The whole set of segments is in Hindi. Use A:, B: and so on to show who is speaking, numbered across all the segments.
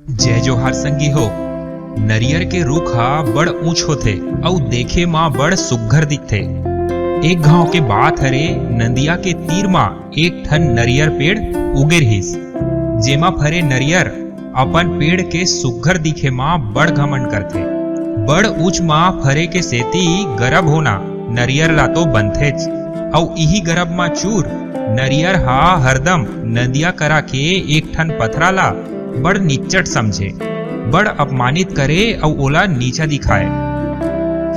A: जय जोहार संगी हो। नरियर के रूख हा बड़ ऊंच होथे अउ देखे मां बड़ सुघ्घर दिखथे। एक गांव के बात हरे, नदिया के तीर मां एक ठन नरियर पेड़ उगे रहिस। जेमा फरे नरियर अपन पेड़ के सुघ्घर दिखे मां बड़ घमंड करथे। बड़ ऊंच मां फरे के सेती गरब होना नरियर ला तो बनथेच, अउ इही गरब मां चूर नरियर हा हरदम नदिया करा के एक ठन पथरा ला बड़ निच्चट समझे, बड़ अपमानित करे अउ ओला नीचा दिखाए।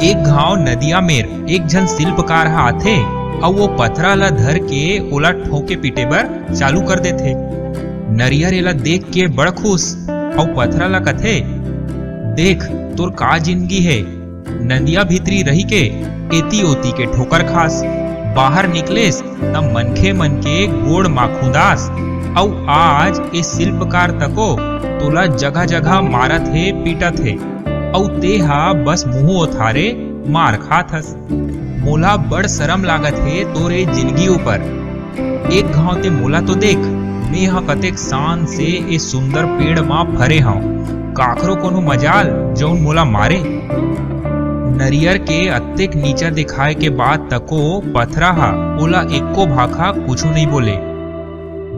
A: एक घाव नदिया मेर एक झन शिल्पकार हा आथे अउ वो पथरा ला धर के ओला ठोके पीटे बर चालू कर देथे। नरियर एला देख के बड़ खुश अउ पथरा ला कथे, देख तोर का जिंदगी है, नदिया भीतरी रही के एती ओती के ठोकर खास, बाहर निकलेस तब मनखे मन के गोड़ माखुदास, अउ आज ए शिल्पकार तको तोला जगह जगह मारत हे पीटत हे, अउ ते हा बस मुंह ओथारे मार खात हस। मोला बड़ शरम लागत हे तोरे जिंदगी ऊपर। एक घाव ते मोला तो देख, मैं हा कतेक शान से ए सुंदर पेड़ मा फरे हूं, काखरो कोनो मजाल जौन मोला मारे। नरियर के अत्तेक नीचा दिखाए के बाद तको पथरा हा ओला एको भाखा कुछो नहीं बोले।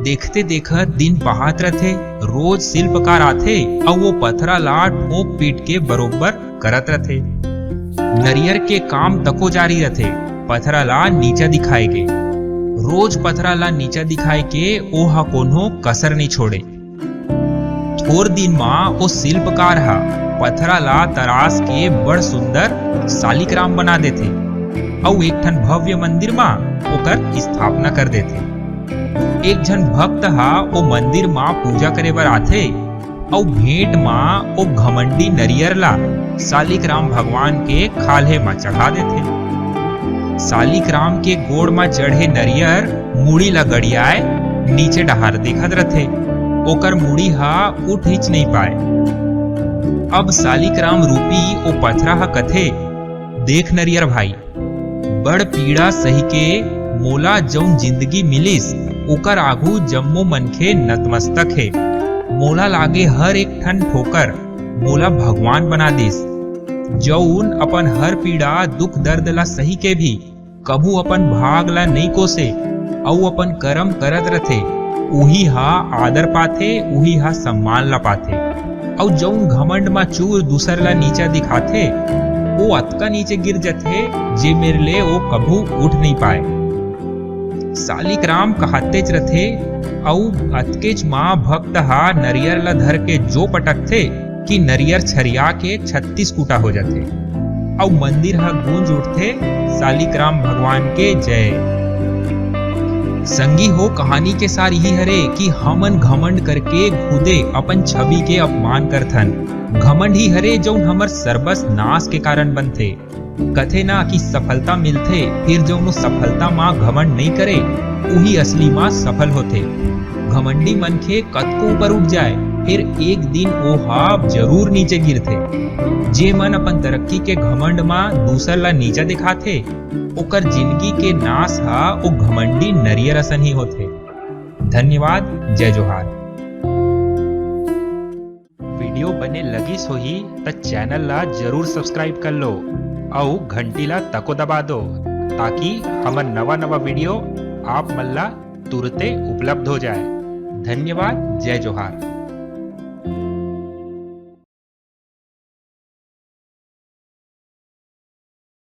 A: देखते देखत दिन पहात रथे, रोज शिल्पकार आथे और वो पथरा ला ठोक पीट के बरोबर करत रथे। नरियर के काम तको जारी रथे, पथरा ला नीचा दिखाए के। रोज पथरा ला नीचा दिखाए के ओहा कोनो कसर नहीं छोड़े। थोर दिन मां ओ शिल्पकार हा पथरा ला तरास के बड़ सुंदर शालिग्राम बना देथे और एक ठन भव्य मंदिर मां ओकर स्थापना कर देथे। एक झन भक्त हा ओ मंदिर मां पूजा करे बर आथे और भेंट मां ओ घमंडी नरियर ला शालिग्राम भगवान के खाल्हे मां चढ़ा देथे। शालिग्राम के गोड़ मां चढ़े नरियर मुड़ी ला गड़ियाए नीचे डहार देखत रथे, ओकर मुड़ी हा उठ हिच नहीं पाए। अब शालिग्राम रूपी ओ पथरा हा कथे, देख नरियर भाई, बड़ पीड़ा सही के मोला जौन जिंदगी मिलिस ओकर आघू जम्मो मनखे नतमस्तक है। मोला लागे हर एक ठन ठोकर मोला भगवान बना दिस, जौन अपन हर पीड़ा दुख दर्द ला सही के भी कभू अपन भाग ला नहीं कोसे अउ अपन कर्म करत रथे। उही हा आदर पाथे, उही हा सम्मान ला पाथे। अउ जौन घमंड मा चूर दूसर ला नीचा दिखाथे वो अतका नीचे गिर जथे जे मेरे ले वो कभू उठ नहीं पाए। शालिग्राम कहतेच रथे अउ अतकेच मां भक्त हा नरियर ला धर के जो पटकथे कि नरियर छरिया के 36 कूटा हो जाथे अउ मंदिर हा गूंज उठथे, शालिग्राम भगवान के जय। संगी हो, कहानी के सार यही हरे कि हमन घमंड करके खुदे अपन छवि के अपमान करथन। घमंड ही हरे जौन हमर सर्वस नाश के कारण बनथे। कथे ना कि सफलता मिलथे, फिर जौन सफलता मां घमंड नहीं करे उही असली मां सफल होथे। घमंडी मनखे कतको ऊपर उठ जाए फिर एक दिन ओहा जरूर नीचे गिरथे। जे मन अपन तरक्की के घमंड मां दूसर ला नीचा दिखाथे ओकर जिंदगी के नाश हा ओ घमंडी नरियर असन ही होथे। धन्यवाद। जय जोहार। वीडियो बने लगिस होही त चैनल ला जरूर सब्सक्राइब कर लो और घंटी ला तको दबा दो ताकि हमर नवा नवा वीडियो आप मन ला तुरते उपलब्ध हो जाए। धन्यवाद। जय जोहार।